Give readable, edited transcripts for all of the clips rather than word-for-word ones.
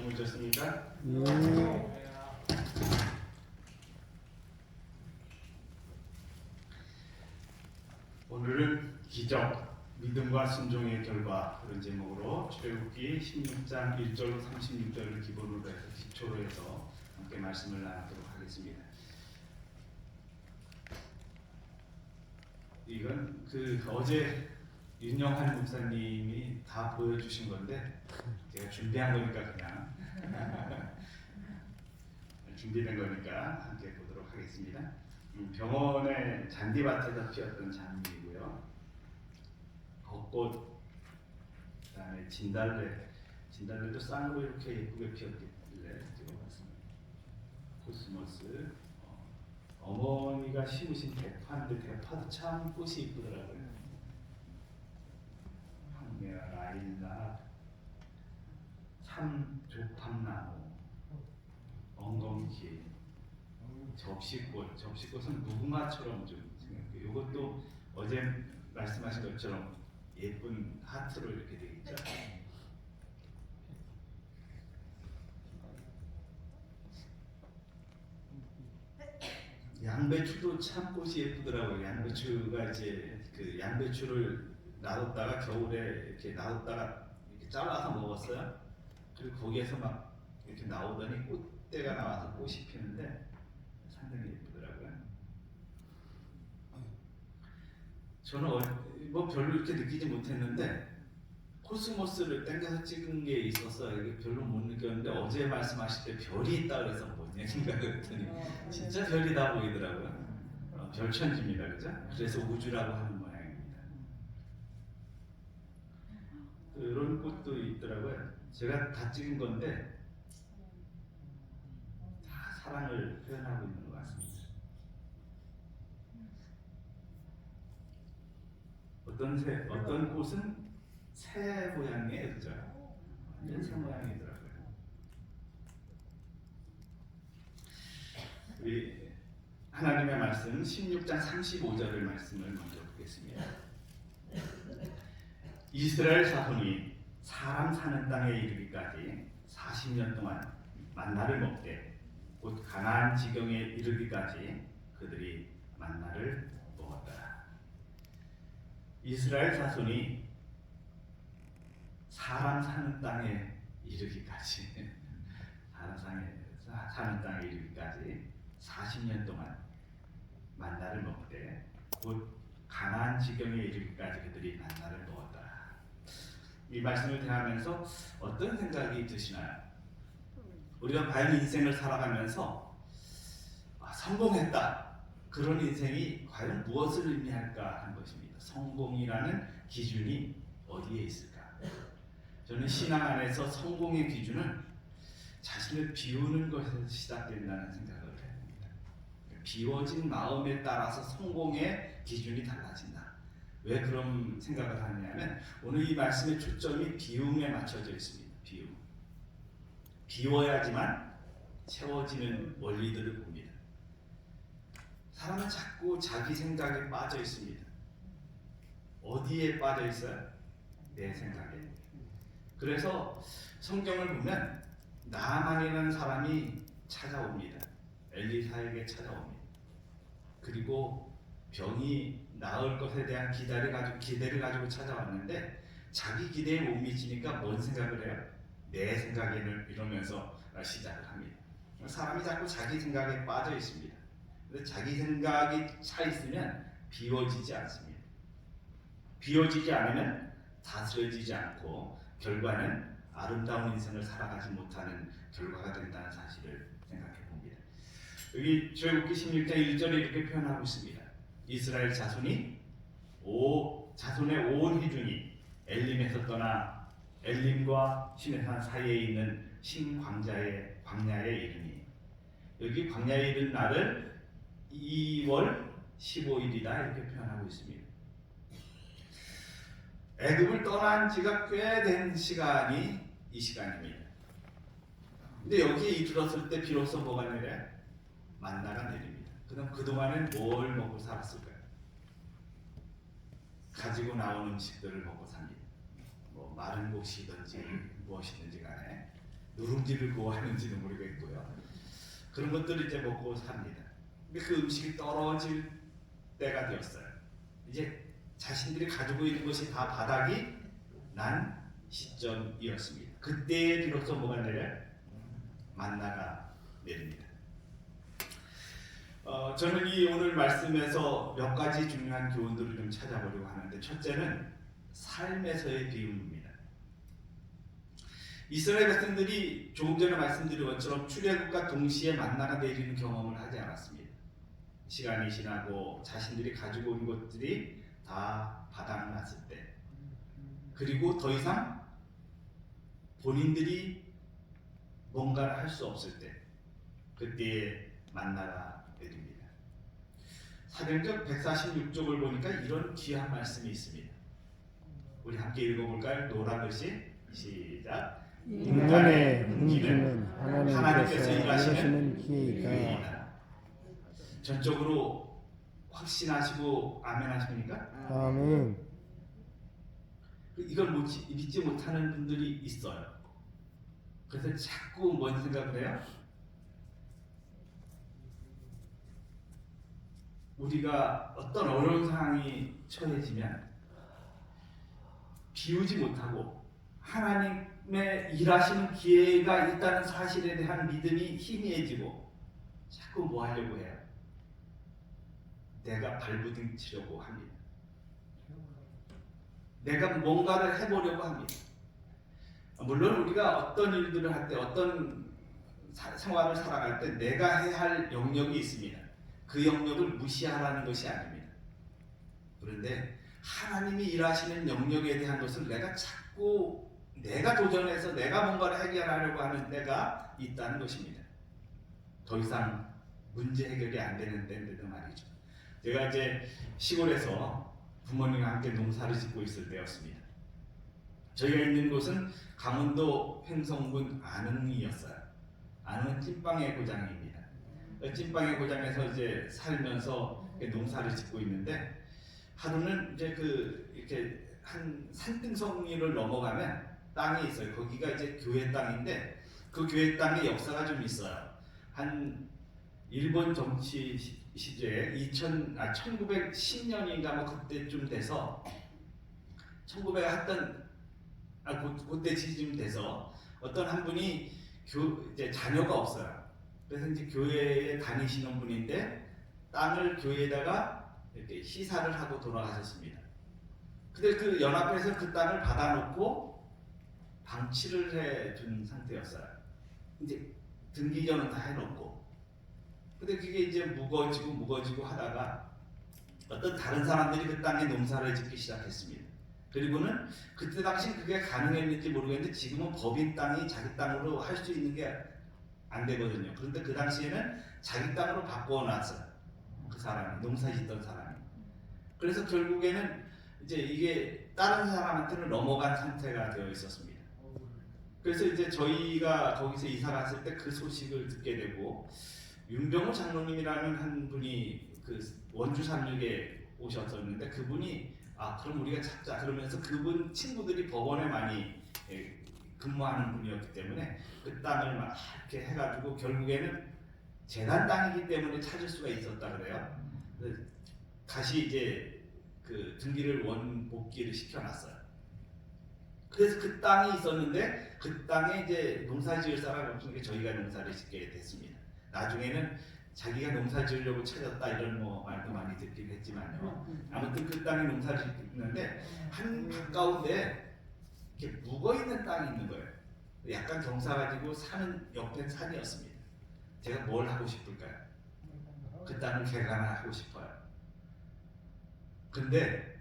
주무셨습니까? 오늘은 기적, 믿음과 순종의 결과 그런 제목으로 출애굽기 16장 1절로 36절을 기본으로 해서 기초로 해서 함께 말씀을 나누도록 하겠습니다. 이건 어제 윤영환 목사님이 다 보여주신 건데 제가 준비한 거니까 그냥 준비된 거니까 함께 보도록 하겠습니다. 병원의 잔디밭에서 피었던 잔디이고요. 벚꽃, 그다음에 진달래도 쌍으로 이렇게 예쁘게 피었길래 찍어봤습니다. 코스모스, 어머니가 심으신 대파인데 대파도 참 꽃이 이쁘더라고요. 황매와 라일락, 참조팝나무, 엉겅퀴, 접시꽃은 무궁화처럼 좀 생겼고, 이것도 어제 말씀하신 것처럼 예쁜 하트로 이렇게 되어 있죠. 양배추도 참 꽃이 예쁘더라고요. 양배추가 이제 그 양배추를 놔뒀다가 겨울에 이렇게 놔뒀다가 이렇게 잘라서 먹었어요. 그리고 거기에서 막 이렇게 나오더니 꽃대가 나와서 꽃이 피는데 상당히 예쁘더라고요. 저는 뭐 별로 이렇게 느끼지 못했는데 코스모스를 땡겨서 찍은 게 있어서 이게 별로 못 느꼈는데 어제 말씀하실 때 별이 있다 그래서 뭐냐 생각했더니 진짜 별이다 보이더라고요. 별천지입니다, 그죠? 그래서 우주라고 하는 모양입니다. 이런 꽃도 있더라고요. 제가 다 찍은 건데 다 사랑을 표현하고 있는 것 같습니다. 어떤 꽃은 새 모양이에요, 그죠? 완전 새 모양이더라고요. 우리 하나님의 말씀 16장 35절의 말씀을 먼저 보겠습니다. 이스라엘 자손이 사람 사는 땅에 이르기까지 40년 동안 만나를 먹되 곧 가나안 지경에 이르기까지 그들이 만나를 먹었더라. 이스라엘 자손이 사람 사는 땅에 이르기까지 사는 땅에 이르기까지 40년 동안 만나를 먹되 곧 가나안 지경에 이르기까지 그들이 만나를 먹었더라. 이 말씀을 대하면서 어떤 생각이 드시나요? 우리가 과연 인생을 살아가면서 성공했다, 그런 인생이 과연 무엇을 의미할까 하는 것입니다. 성공이라는 기준이 어디에 있을까? 저는 신앙 안에서 성공의 기준은 자신을 비우는 것에서 시작된다는 생각을 합니다. 비워진 마음에 따라서 성공의 기준이 달라진다. 왜 그런 생각을 하느냐면 오늘 이 말씀의 초점이 비움에 맞춰져 있습니다. 비움. 비워야지만 채워지는 원리들을 봅니다. 사람은 자꾸 자기 생각에 빠져 있습니다. 어디에 빠져 있어요? 내 생각에. 그래서 성경을 보면 나만이라는 사람이 찾아옵니다. 엘리사에게 찾아옵니다. 그리고 병이 나을 것에 대한 기대를 가지고 찾아왔는데 자기 기대에 못 미치니까 뭔 생각을 해요? 내 생각에는 이러면서 시작을 합니다. 사람이 자꾸 자기 생각에 빠져 있습니다. 근데 자기 생각이 차 있으면 비워지지 않습니다. 비워지지 않으면 다스려지지 않고 결과는 아름다운 인생을 살아가지 못하는 결과가 된다는 사실을 생각해 봅니다. 여기 출애굽기 16장 1절에 이렇게 표현하고 있습니다. 이스라엘 자손의 온 회중이 엘림에서 떠나 엘림과 시내산 사이에 있는 광야에 이르니, 여기 광야에 이른 날을 2월 15일이다 이렇게 표현하고 있습니다. 애굽을 떠난 지가 꽤 된 시간이 이 시간입니다. 근데 여기에 이르렀을 때 비로소 뭐가 내려요? 만나가 내립니다. 그럼 그동안은 뭘 먹고 살았을까요? 가지고 나온 음식들을 먹고 삽니다. 뭐 마른 곡식이든지 무엇이든지 간에 누룽지를 구워하는지는 모르겠고요. 그런 것들을 이제 먹고 삽니다. 근데 그 음식이 떨어질 때가 되었어요. 이제 자신들이 가지고 있는 것이 다 바닥이 난 시점이었습니다. 그때에 비로소 뭐가 내려요? 만나가 내립니다. 저는 이 오늘 말씀에서 몇 가지 중요한 교훈들을 좀 찾아보려고 하는데, 첫째는 삶에서의 비움입니다. 이스라엘 백성들이 조금 전에 말씀드린 것처럼 출애굽과 동시에 만나가 내리는 경험을 하지 않았습니다. 시간이 지나고 자신들이 가지고 온 것들이 다 바닥났을 때, 그리고 더 이상 본인들이 뭔가를 할 수 없을 때, 그때에 만나가 내립니다. 사도행전 146쪽을 보니까 이런 귀한 말씀이 있습니다. 우리 함께 읽어볼까요? 노란 글씨 시작. 인간의 흥기는 하나님께서 일하시는 기회이다. 전적으로 확신하시고 아멘 하십니까? 아멘. 이걸 믿지 못하는 분들이 있어요. 그래서 자꾸 뭔 생각을 해요? 우리가 어떤 어려운 상황이 처해지면 비우지 못하고 하나님의 일하시는 기회가 있다는 사실에 대한 믿음이 희미해지고 자꾸 뭐 하려고 해요? 내가 발부둥 치려고 합니다. 내가 뭔가를 해보려고 합니다. 물론 우리가 어떤 일들을 할 때, 어떤 생활을 살아갈 때 내가 해야 할 영역이 있습니다. 그 영역을 무시하라는 것이 아닙니다. 그런데 하나님이 일하시는 영역에 대한 것을 내가 자꾸 내가 도전해서 내가 뭔가를 해결하려고 하는 때가 있다는 것입니다. 더 이상 문제 해결이 안 되는 데인데도 말이죠. 제가 이제 시골에서 부모님과 함께 농사를 짓고 있을 때였습니다. 저희가 있는 곳은 강원도 횡성군 안흥이었어요. 안흥은 찐빵의 고장입니다. 찐빵의 고장에서 이제 살면서 농사를 짓고 있는데, 하루는 이제 이렇게 한 산등성리를 넘어가면 땅이 있어요. 거기가 이제 교회 땅인데, 그 교회 땅에 역사가 좀 있어요. 한 일본 정치 시대에 1910년인가 뭐 그때쯤 돼서, 1900 했던 그때 지금 돼서 어떤 한 분이 이제 자녀가 없어요. 그래서 이제 교회에 다니시는 분인데 땅을 교회에다가 이렇게 시사를 하고 돌아가셨습니다. 근데 그 연합회에서 그 땅을 받아놓고 방치를 해준 상태였어요. 이제 등기전은 다 해놓고. 근데 그게 이제 무거지고 하다가 어떤 다른 사람들이 그 땅에 농사를 짓기 시작했습니다. 그리고는 그때 당시 그게 가능했는지 모르겠는데 지금은 법인 땅이 자기 땅으로 할 수 있는 게 안 되거든요. 그런데 그 당시에는 자기 땅으로 바꿔놨어요. 그 사람이, 농사 짓던 사람이. 그래서 결국에는 이제 이게 다른 사람한테는 넘어간 상태가 되어 있었습니다. 그래서 이제 저희가 거기서 이사 갔을 때 그 소식을 듣게 되고, 윤병호 장로님이라는 한 분이 그 원주 삼육에 오셨었는데, 그분이 그럼 우리가 찾자 그러면서 그분 친구들이 법원에 많이 근무하는 분이었기 때문에 그 땅을 막 이렇게 해가지고 결국에는 재단 땅이기 때문에 찾을 수가 있었다 그래요. 다시 이제 그 등기를 원복귀를 시켜놨어요. 그래서 그 땅이 있었는데 그 땅에 이제 농사지을 사람이 없으니까 저희가 농사를 짓게 됐습니다. 나중에는 자기가 농사 지으려고 찾았다 이런 말도 많이 듣긴 했지만요. 아무튼 그 땅에 농사를 짓는데 한 가까운데 이렇게 묵어있는 땅이 있는 거예요. 약간 경사 가지고 사는 옆에 산이었습니다. 제가 뭘 하고 싶을까요? 그 땅을 개간하고 싶어요. 근데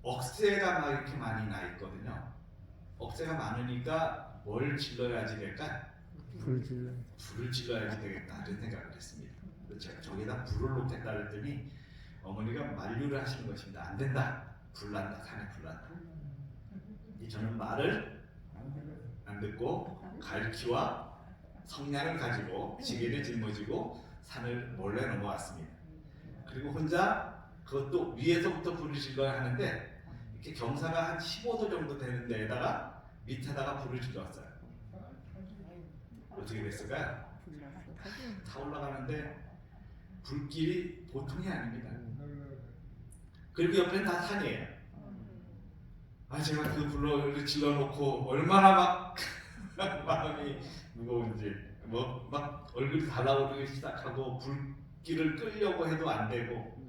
억새가 막 이렇게 많이 나 있거든요. 억새가 많으니까 뭘 질러야지 될까? 불을 질러야지 되겠다 이런 생각을 했습니다. 제가 저기다 불을 놓겠다 그랬더니 어머니가 만류를 하시는 것입니다. 안 된다. 불난다. 산에 불난다. 저는 말을 안 듣고 갈퀴와 성냥을 가지고 지게를 짊어지고 산을 몰래 넘어왔습니다. 그리고 혼자 그것도 위에서부터 불을 질러야 하는데 이렇게 경사가 한 15도 정도 되는 데에다가 밑에다가 불을 질렀어요. 어떻게 됐을까요? 다 올라가는데 불길이 보통이 아닙니다. 그리고 옆에는 다 산이에요. 제가 그 불을 질러놓고 얼마나 막 마음이 무거운지 막 얼굴이 달아오르기 시작하고 불길을 끌려고 해도 안 되고,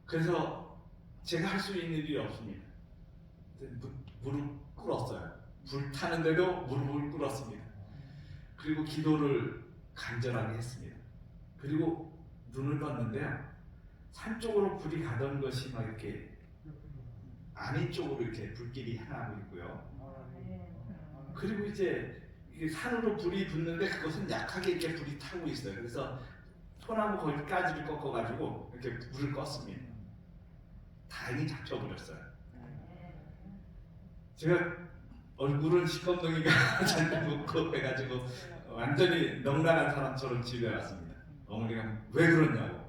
그래서 제가 할 수 있는 일이 없습니다. 무릎 꿇었어요. 불 타는데도 무릎을 꿇었습니다. 그리고 기도를 간절하게 했습니다. 그리고 눈을 떴는데요, 산 쪽으로 불이 가던 것이 막 이렇게 안위 쪽으로 이렇게 불길이 향하고 있고요. 그리고 이제 이게 산으로 불이 붙는데 그것은 약하게 이렇게 불이 타고 있어요. 그래서 소나무 거기까지를 꺾어가지고 이렇게 불을 껐습니다. 다행히 잡혀버렸어요. 제가 얼굴은 시꺼먼둥이가 잔뜩 묻고 해가지고 완전히 넉나간 사람처럼 집에 왔습니다. 어머니가 왜 그러냐고.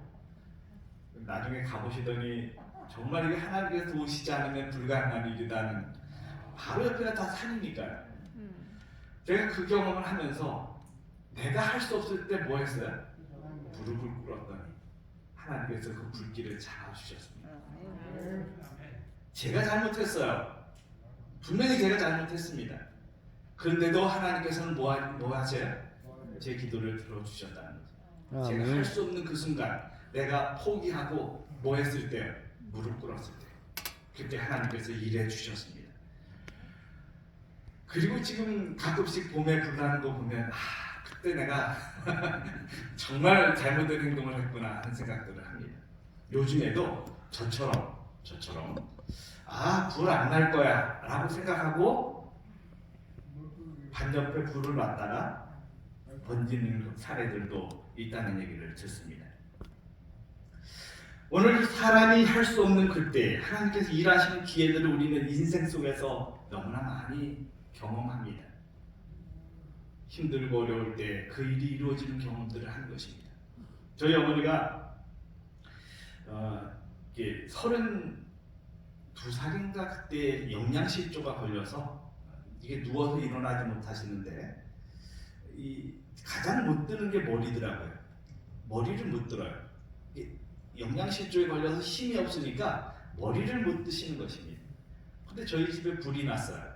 나중에 가보시더니 정말 이게 하나님께서 도우시지 않으면 불가능한 일이다는, 바로 옆에가 다 산이니까요. 제가 그 경험을 하면서 내가 할 수 없을 때 뭐 했어요? 무릎을 꿇었더니 하나님께서 그 불길을 잡아주셨습니다. 제가 잘못했어요. 분명히 제가 잘못했습니다. 그런데도 하나님께서는 뭐 하세요? 제 기도를 들어주셨다는 거죠. 제가 할 수 없는 그 순간, 내가 포기하고 뭐 했을 때요? 무릎 꿇었을 때, 그때 하나님께서 일해 주셨습니다. 그리고 지금 가끔씩 봄에 불 나는 거 보면 그때 내가 정말 잘못된 행동을 했구나 하는 생각들을 합니다. 요즘에도 저처럼 불 안 날 거야 라고 생각하고 반대옆에 불을 놨다가 번지는 사례들도 있다는 얘기를 듣습니다. 오늘 사람이 할 수 없는 그때 하나님께서 일하시는 기회들을 우리는 인생 속에서 너무나 많이 경험합니다. 힘들고 어려울 때 그 일이 이루어지는 경험들을 하는 것입니다. 저희 어머니가 32살인가 그때 영양실조가 걸려서 이게 누워서 일어나지 못하시는데 가장 못 드는 게 머리더라고요. 머리를 못 들어요. 영양실조에 걸려서 힘이 없으니까 머리를 못 드시는 것입니다. 근데 저희 집에 불이 났어요.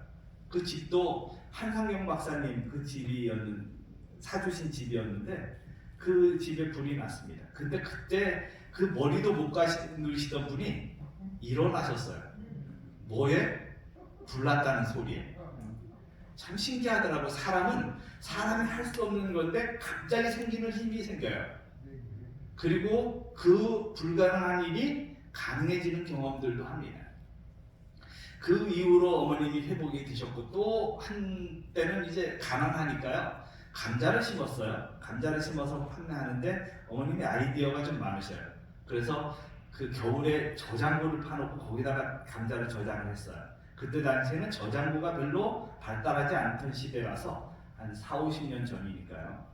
그 집도 한상경 박사님 그 집이었는, 사주신 집이었는데 그 집에 불이 났습니다. 근데 그때 그 머리도 못 누르시던 분이 일어나셨어요. 뭐에? 불났다는 소리에. 참 신기하더라고. 사람이 할 수 없는 건데 갑자기 생기는 힘이 생겨요. 그리고 그 불가능한 일이 가능해지는 경험들도 합니다. 그 이후로 어머님이 회복이 되셨고, 또 한때는 이제 가난하니까요, 감자를 심었어요. 감자를 심어서 판매하는데 어머님이 아이디어가 좀 많으셔요. 그래서 그 겨울에 저장고를 파놓고 거기다가 감자를 저장을 했어요. 그때 당시에는 저장고가 별로 발달하지 않던 시대라서 한 40-50년 전이니까요.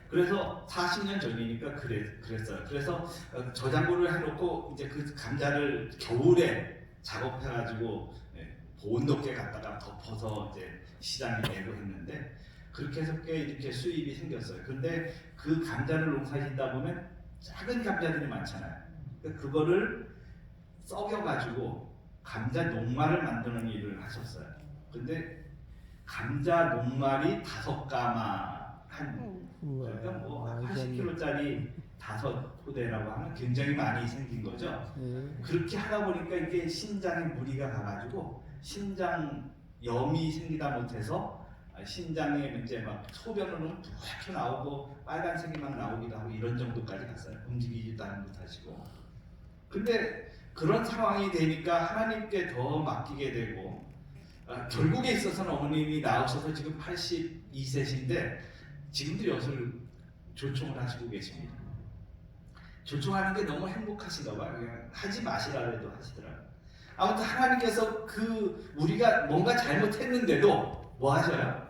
그래서 40년 전이니까 그랬어요. 그래서 저장고를 해놓고 이제 그 감자를 겨울에 작업해가지고 보온 덮개 갖다가 덮어서 이제 시장에 내고 했는데, 그렇게 해서 꽤 이렇게 수입이 생겼어요. 그런데 그 감자를 농사짓다 보면 작은 감자들이 많잖아요. 그러니까 그거를 썩여가지고 감자 녹말을 만드는 일을 하셨어요. 근데 감자 녹말이 5가마 그러니까 뭐 80kg짜리 5포대라고 하면 굉장히 많이 생긴 거죠. 그렇게 하다 보니까 이게 신장에 무리가 가가지고 신장염이 생기다 못해서 신장에 이제 막 소변으로 부렇게 나오고 빨간색이 막 나오기도 하고 이런 정도까지 갔어요. 움직이지도 못하시고. 근데 그런 상황이 되니까 하나님께 더 맡기게 되고, 결국에 있어서는 어머님이 나오셔서 지금 82세신데 지금도 엿을 조총을 하시고 계십니다. 조총하는 게 너무 행복하신가 봐요. 그냥 하지 마시라 그래도 하시더라고요. 아무튼 하나님께서 우리가 뭔가 잘못했는데도 뭐 하셔요?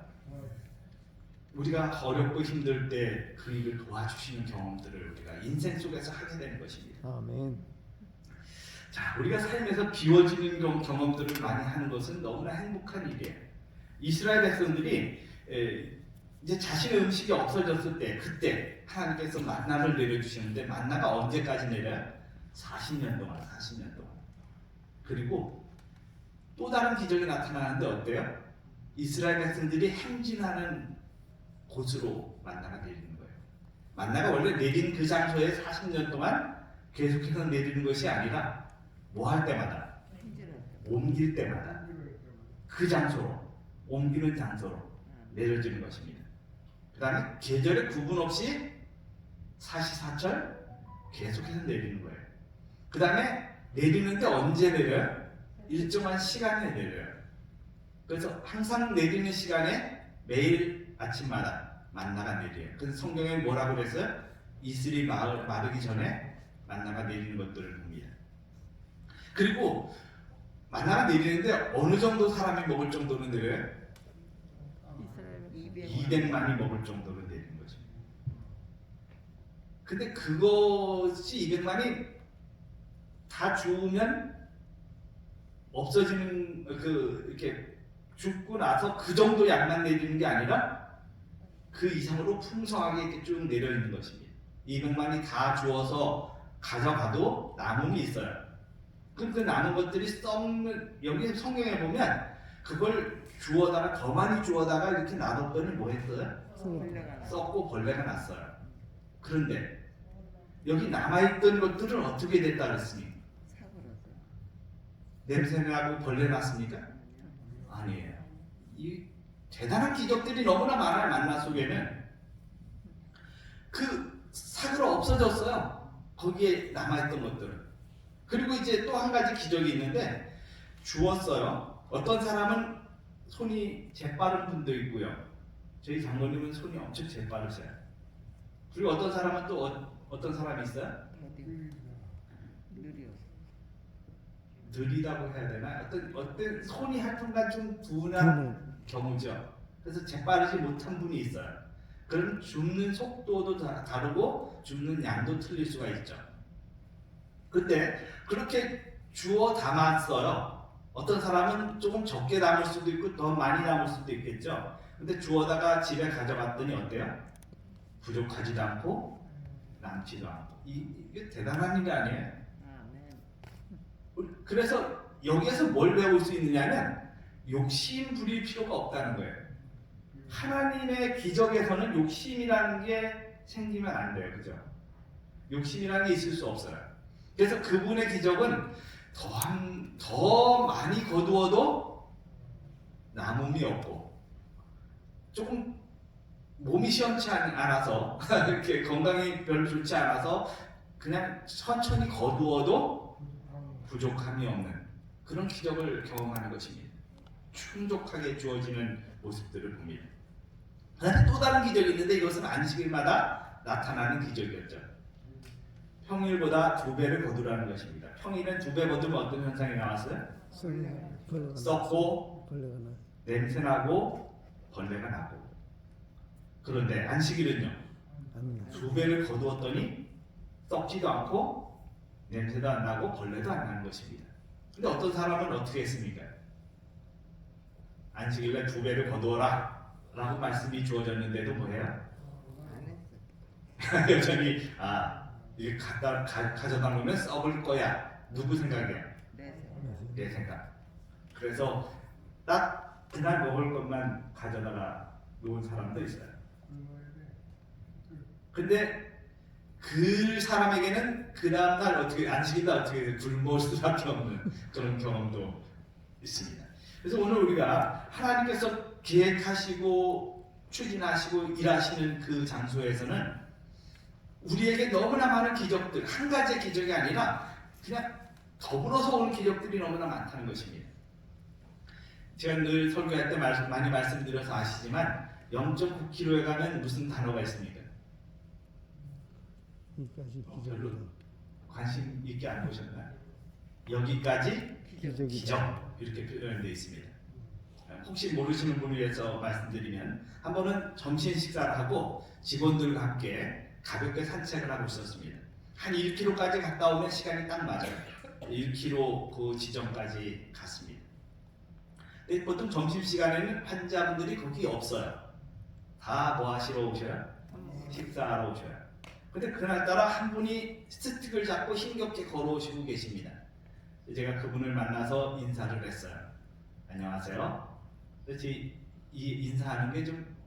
우리가 어렵고 힘들 때 그 일을 도와주시는 경험들을 우리가 인생 속에서 하게 되는 것입니다. 아멘. 자, 우리가 삶에서 비워지는 경험들을 많이 하는 것은 너무나 행복한 일이에요. 이스라엘 백성들이 이제 자신의 음식이 없어졌을 때 그때 하나님께서 만나를 내려주시는데 만나가 언제까지 내려요? 40년 동안. 40년 동안. 그리고 또 다른 기적이 나타나는데 어때요? 이스라엘 백성들이 행진하는 곳으로 만나가 내리는 거예요. 만나가 원래 내린 그 장소에 40년 동안 계속해서 내리는 것이 아니라 뭐 할 때마다 옮길 때마다 그 장소로 옮기는 장소로 내려지는 것입니다. 그 다음에 계절에 구분 없이 사시사철 계속해서 내리는 거예요. 그 다음에 내리는데 언제 내려요? 일정한 시간에 내려요. 그래서 항상 내리는 시간에 매일 아침마다 만나가 내려요. 그래서 성경에 뭐라고 그랬어요? 이슬이 마르기 전에 만나가 내리는 것들을 봅니다. 그리고 만나가 내리는데 어느 정도 사람이 먹을 정도로 내려요? 200만이 먹을 정도로 내리는 거죠. 근데 그것이 200만이 다 죽으면 없어지는 이렇게 죽고 나서 그 정도 양만 내리는 게 아니라 그 이상으로 풍성하게 이렇게 쭉 내려 있는 것입니다. 200만이 다 주어서 가져가도 남음이 있어요. 그럼 그 남은 것들이 썩는, 여기 성경에 보면 그걸 주워다가 더 많이 주워다가 이렇게 놔뒀더니 뭐 했어요? 썩고 벌레가 났어요. 그런데 여기 남아있던 것들은 어떻게 됐다 그랬으니? 냄새나고 벌레 났습니까? 아니에요. 이 대단한 기적들이 너무나 많아요. 만나 속에는 그 사그러 없어졌어요. 거기에 남아있던 것들은. 그리고 이제 또 한 가지 기적이 있는데 주웠어요. 어떤 사람은 손이 재빠른 분도 있고요. 저희 장로님은 손이 엄청 재빠르셔요. 그리고 어떤 사람은 또 어떤 사람이 있어요? 느리다고 해야 되나? 어떤 손이 하여튼간 좀 둔한 경우죠. 그래서 재빠르지 못한 분이 있어요. 그럼 줍는 속도도 다르고 줍는 양도 틀릴 수가 있죠. 근데 그렇게 주워 담았어요. 어떤 사람은 조금 적게 담을 수도 있고 더 많이 담을 수도 있겠죠. 근데 주워다가 집에 가져갔더니 어때요? 부족하지도 않고 남지도 않고. 이게 대단한 일 아니에요? 그래서 여기에서 뭘 배울 수 있느냐면 욕심 부릴 필요가 없다는 거예요. 하나님의 기적에서는 욕심이라는 게 생기면 안 돼요. 그죠? 욕심이라는 게 있을 수 없어요. 그래서 그분의 기적은 더 많이 거두어도 남음이 없고 조금 몸이 시원치 않아서 이렇게 건강이 별로 좋지 않아서 그냥 천천히 거두어도 부족함이 없는 그런 기적을 경험하는 것입니다. 충족하게 주어지는 모습들을 봅니다. 그런데 또 다른 기적이 있는데 이것은 안식일마다 나타나는 기적이었죠. 평일보다 2배를 거두라는 것입니다. 평일은 2배 거두면 어떤 현상이 나왔어요? 썩고 냄새나고 벌레가 나고. 그런데 안식일은요 2배를 거두었더니 썩지도 않고 냄새도 안 나고 벌레도 안 나는 것입니다. 근데 어떤 사람은 어떻게 했습니까? 안식일에 2배를 거두어라 라고 말씀이 주어졌는데도 뭐예요? 여전히 이게 가져다 놓으면 썩을 거야. 누구 생각이야? 내 생각. 그래서 딱 그날 먹을 것만 가져다가 놓은 사람도 있어요. 근데 그 사람에게는 그 다음날 어떻게 안식일날 어떻게 굶을 수밖에 없는 그런 경험도 있습니다. 그래서 오늘 우리가 하나님께서 계획하시고 추진하시고 일하시는 그 장소에서는 우리에게 너무나 많은 기적들, 한 가지의 기적이 아니라 그냥 더불어서 오는 기적들이 너무나 많다는 것입니다. 제가 늘 설교할 때 많이 말씀드려서 아시지만 0.9km에 가면 무슨 단어가 있습니까? 별로 관심 있게 안 보셨나요? 여기까지 기적 이렇게 표현되어 있습니다. 혹시 모르시는 분을 위해서 말씀드리면 한 번은 점심 식사를 하고 직원들과 함께 가볍게 산책을 하고 있었습니다. 한 1km까지 갔다 오면 시간이 딱 맞아요. 1km 그 지점까지 갔습니다. 근데 보통 점심시간에는 환자분들이 거기 없어요. 다 뭐 하시러 오셔요? 식사하러 오셔요. 근데 그날따라 한 분이 스틱을 잡고 힘겹게 걸어오시고 계십니다. 제가 그분을 만나서 인사를 했어요. 안녕하세요. 그래서 이 인사하는 게 좀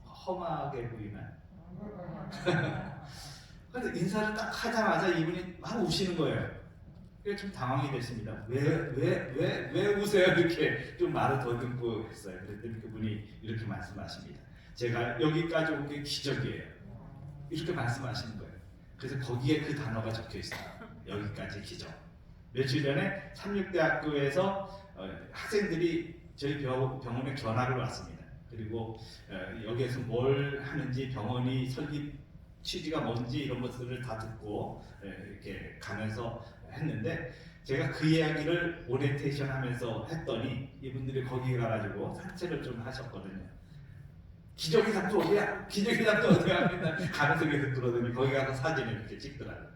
험하게 보이나요? 근데 인사를 딱 하자마자 이분이 막 우시는 거예요. 그래서 좀 당황이 됐습니다. 왜 우세요? 이렇게 좀 말을 더듬고 했어요. 그랬더니 그분이 이렇게 말씀하십니다. 제가 여기까지 온 게 기적이에요. 이렇게 말씀하시는 거예요. 그래서 거기에 그 단어가 적혀 있어요. 여기까지 기적. 며칠 전에 삼육대학교에서 학생들이 저희 병원에 견학을 왔습니다. 그리고 여기에서 뭘 하는지 병원이 설립 취지가 뭔지 이런 것들을 다 듣고 이렇게 가면서 했는데 제가 그 이야기를 오리엔테이션 하면서 했더니 이분들이 거기 가가지고 산책을 좀 하셨거든요. 기적의 장소 어디야? 기적의 장소 어디야? 가면서 계속 그러더니 거기 가서 사진을 이렇게 찍더라고요.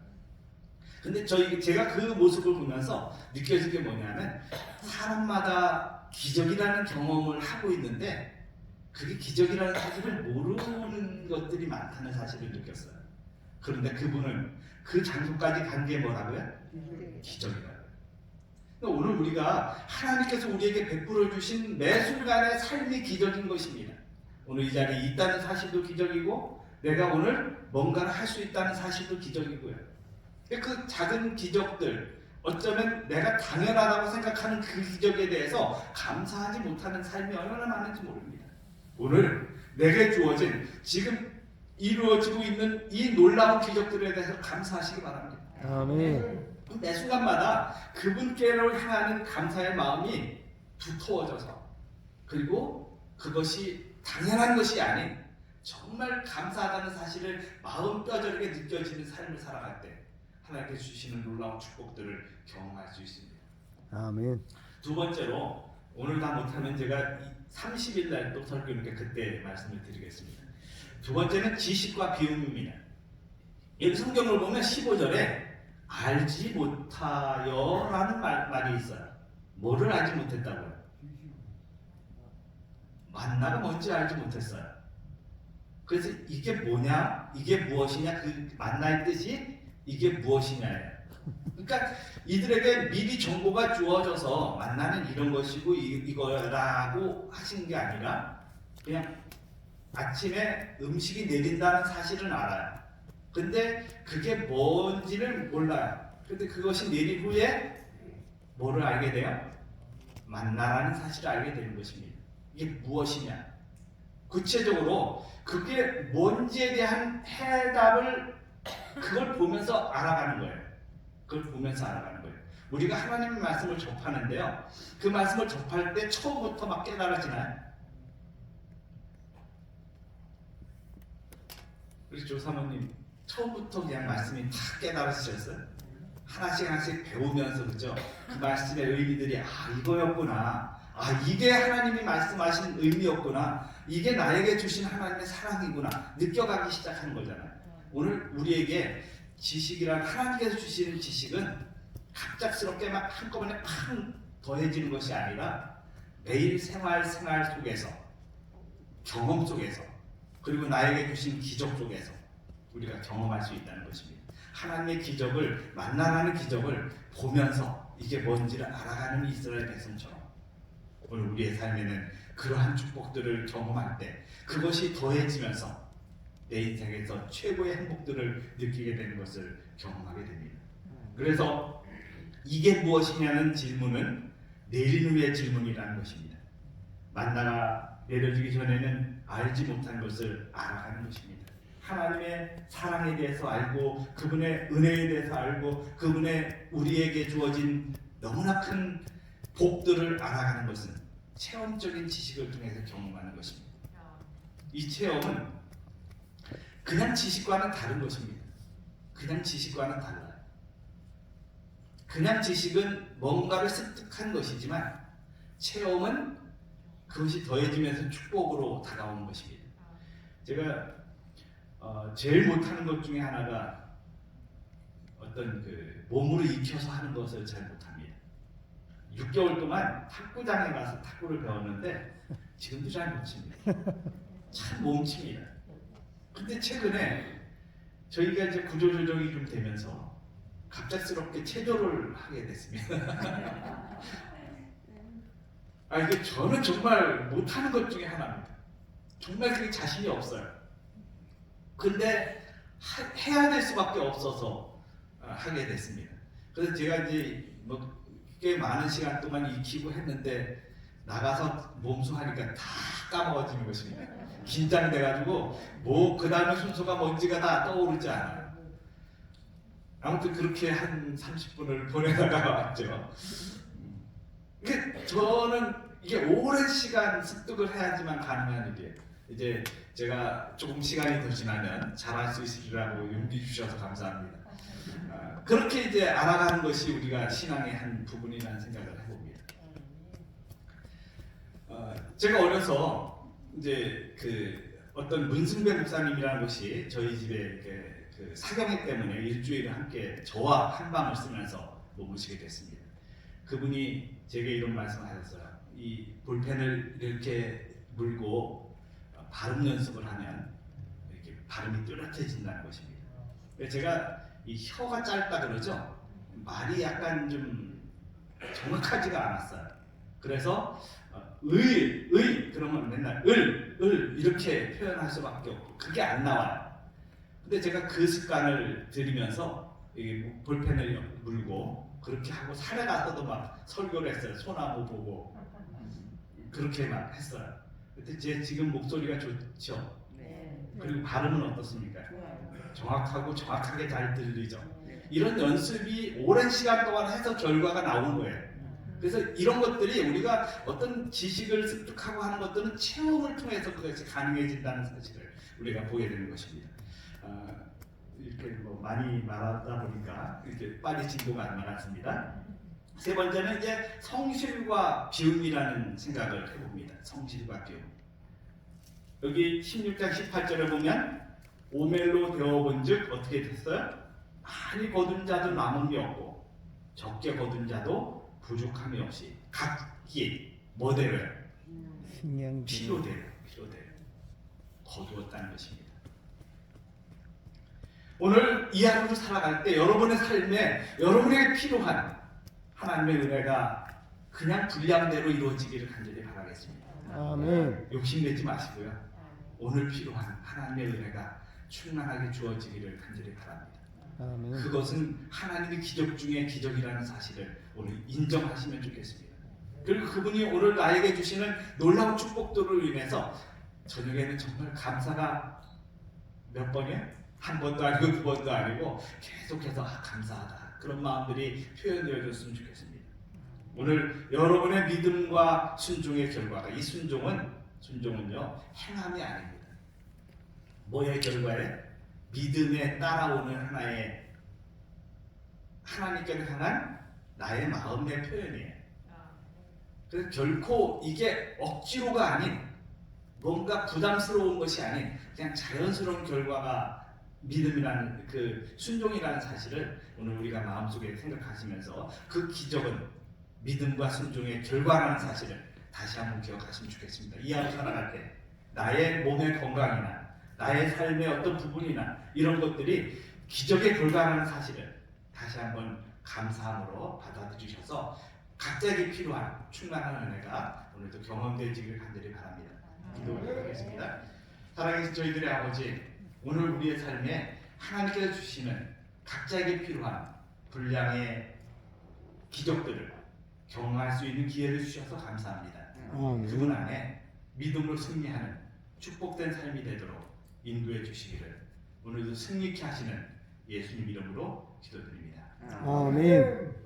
근데 제가 그 모습을 보면서 느껴진 게 뭐냐면 사람마다 기적이라는 경험을 하고 있는데 그게 기적이라는 사실을 모르는 것들이 많다는 사실을 느꼈어요. 그런데 그분은 그 장소까지 간 게 뭐라고요? 기적이라고요. 오늘 우리가 하나님께서 우리에게 베풀어 주신 매 순간의 삶이 기적인 것입니다. 오늘 이 자리에 있다는 사실도 기적이고 내가 오늘 뭔가를 할 수 있다는 사실도 기적이고요. 그 작은 기적들, 어쩌면 내가 당연하다고 생각하는 그 기적에 대해서 감사하지 못하는 삶이 얼마나 많은지 모릅니다. 오늘 내게 주어진 지금 이루어지고 있는 이 놀라운 기적들에 대해서 감사하시기 바랍니다. 아멘. 매 순간마다 그분께로 향하는 감사의 마음이 두터워져서 그리고 그것이 당연한 것이 아닌 정말 감사하다는 사실을 마음 뼈저리게 느껴지는 삶을 살아갈 때 하나님께서 주시는 놀라운 축복들을 경험할 수 있습니다. 아멘. 두 번째로 오늘 다 못하면 제가 30일 날 또 설교니까 그때 말씀을 드리겠습니다. 두 번째는 지식과 비움입니다. 여기 성경을 보면 15절에 알지 못하여 라는 말이 있어요. 뭐를 알지 못했다고요? 만나가 뭔지 알지 못했어요. 그래서 이게 뭐냐? 이게 무엇이냐? 그 만나의 뜻이 이게 무엇이냐예요. 그러니까 이들에게 미리 정보가 주어져서 만나는 이런 것이고 이거라고 하신 게 아니라 그냥 아침에 음식이 내린다는 사실은 알아요. 근데 그게 뭔지를 몰라요. 근데 그것이 내린 후에 뭐를 알게 돼요? 만나라는 사실을 알게 되는 것입니다. 이게 무엇이냐? 구체적으로 그게 뭔지에 대한 해답을 그걸 보면서 알아가는 거예요. 그걸 보면서 알아가는 거예요. 우리가 하나님의 말씀을 접하는데요. 그 말씀을 접할 때 처음부터 막 깨달아지나요? 우리 조사모님 처음부터 그냥 말씀이 다 깨달으셨어요? 하나씩 하나씩 배우면서 그죠? 그 말씀의 의미들이 이거였구나. 이게 하나님이 말씀하신 의미였구나. 이게 나에게 주신 하나님의 사랑이구나. 느껴가기 시작하는 거잖아요. 오늘 우리에게 지식이란 하나님께서 주시는 지식은 갑작스럽게 막 한꺼번에 팍 더해지는 것이 아니라 매일 생활 속에서 경험 속에서 그리고 나에게 주신 기적 속에서 우리가 경험할 수 있다는 것입니다. 하나님의 기적을 만나라는 기적을 보면서 이게 뭔지를 알아가는 이스라엘 백성처럼 오늘 우리의 삶에는 그러한 축복들을 경험할 때 그것이 더해지면서 내 인생에서 최고의 행복들을 느끼게 되는 것을 경험하게 됩니다. 그래서 이게 무엇이냐는 질문은 내린 후의 질문이라는 것입니다. 만나가 내려주기 전에는 알지 못한 것을 알아가는 것입니다. 하나님의 사랑에 대해서 알고 그분의 은혜에 대해서 알고 그분의 우리에게 주어진 너무나 큰 복들을 알아가는 것은 체험적인 지식을 통해서 경험하는 것입니다. 이 체험은 그냥 지식과는 다른 것입니다. 그냥 지식과는 달라요. 그냥 지식은 뭔가를 습득한 것이지만 체험은 그것이 더해지면서 축복으로 다가오는 것입니다. 제가 제일 못하는 것 중에 하나가 어떤 그 몸으로 익혀서 하는 것을 잘 못합니다. 6개월 동안 탁구장에 가서 탁구를 배웠는데 지금도 잘 못 칩니다. 참 몸칩니다. 근데 최근에 저희가 이제 구조조정이 좀 되면서 갑작스럽게 체조를 하게 됐습니다. 이게 저는 정말 못하는 것 중에 하나입니다. 정말 그게 자신이 없어요. 근데 해야 될 수밖에 없어서 하게 됐습니다. 그래서 제가 이제 뭐 꽤 많은 시간 동안 익히고 했는데 나가서 몸수 하니까 다 까먹어지는 것입니다. 긴장돼가지고 뭐 그 다음에 순서가 뭔지가 다 떠오르지 않아요. 아무튼 그렇게 한 30분을 보내다가 왔죠. 저는 이게 오랜 시간 습득을 해야지만 가능한 일이에요. 이제 제가 조금 시간이 더 지나면 잘할 수 있으리라고 용기 주셔서 감사합니다. 그렇게 이제 알아가는 것이 우리가 신앙의 한 부분이라는 생각을 해봅니다. 제가 어려서 이제 그 어떤 문승배 목사님이라는 것이 저희 집에 이렇게 그 사경회 때문에 일주일에 함께 저와 한 방을 쓰면서 머무시게 됐습니다. 그분이 제게 이런 말씀을 하셨어요. 이 볼펜을 이렇게 물고 발음 연습을 하면 이렇게 발음이 뚜렷해진다는 것입니다. 제가 이 혀가 짧다 그러죠. 말이 약간 좀 정확하지가 않았어요. 그래서 의 그러면 맨날 을 이렇게 표현할 수밖에 없고 그게 안 나와요. 근데 제가 그 습관을 들이면서 이 볼펜을 물고 그렇게 하고 산에 가서도 막 설교를 했어요. 소나무 보고 그렇게 막 했어요. 근데 제 지금 목소리가 좋죠. 그리고 발음은 어떻습니까? 정확하고 정확하게 잘 들리죠. 이런 연습이 오랜 시간 동안 해서 결과가 나오는 거예요. 그래서 이런 것들이 우리가 어떤 지식을 습득하고 하는 것들은 체험을 통해서 그것이 가능해진다는 사실을 우리가 보게 되는 것입니다. 이렇게 뭐 많이 말하다 보니까 이렇게 빨리 진도가 안 나갔습니다. 세 번째는 이제 성실과 비움이라는 생각을 해봅니다. 성실과 비움. 여기 16장 18절에 보면 오멜로 되어본즉 어떻게 됐어요? 많이 거둔 자도 남음이 없고 적게 거둔 자도 부족함이 없이 각기 뭐대로요? 필요대로 거두었다는 것입니다. 오늘 이 하루를 살아갈 때 여러분의 삶에 여러분에게 필요한 하나님의 은혜가 그냥 분량대로 이루어지기를 간절히 바라겠습니다. 아멘. 욕심내지 마시고요. 오늘 필요한 하나님의 은혜가 충만하게 주어지기를 간절히 바랍니다. 아멘. 그것은 하나님의 기적 중에 기적이라는 사실을 오늘 인정하시면 좋겠습니다. 그리고 그분이 오늘 나에게 주시는 놀라운 축복들을 인해서 저녁에는 정말 감사가 몇 번이에요? 한 번도 아니고 두 번도 아니고 계속해서 감사하다 그런 마음들이 표현되어졌으면 좋겠습니다. 오늘 여러분의 믿음과 순종의 결과가 이 순종은요 행함이 아닙니다. 뭐의 결과에? 믿음에 따라오는 하나의 하나님께 향한 나의 마음의 표현이에요. 그래서 결코 이게 억지로가 아닌 뭔가 부담스러운 것이 아닌 그냥 자연스러운 결과가 믿음이라는 그 순종이라는 사실을 오늘 우리가 마음속에 생각하시면서 그 기적은 믿음과 순종의 결과라는 사실을 다시 한번 기억하시면 좋겠습니다. 이 하루 살아갈 때 나의 몸의 건강이나 나의 삶의 어떤 부분이나 이런 것들이 기적의 결과라는 사실을 다시 한번 감사함으로 받아들이셔서 각자에게 필요한 충만한 은혜가 오늘도 경험되기를 간절히 바랍니다. 기도하겠습니다. 사랑하는 저희들의 아버지, 오늘 우리의 삶에 하나님께서 주시는 각자에게 필요한 분량의 기적들을 경험할 수 있는 기회를 주셔서 감사합니다. 그분 안에 믿음으로 승리하는 축복된 삶이 되도록 인도해 주시기를 오늘도 승리케 하시는 예수님 이름으로 기도드립니다. 아멘.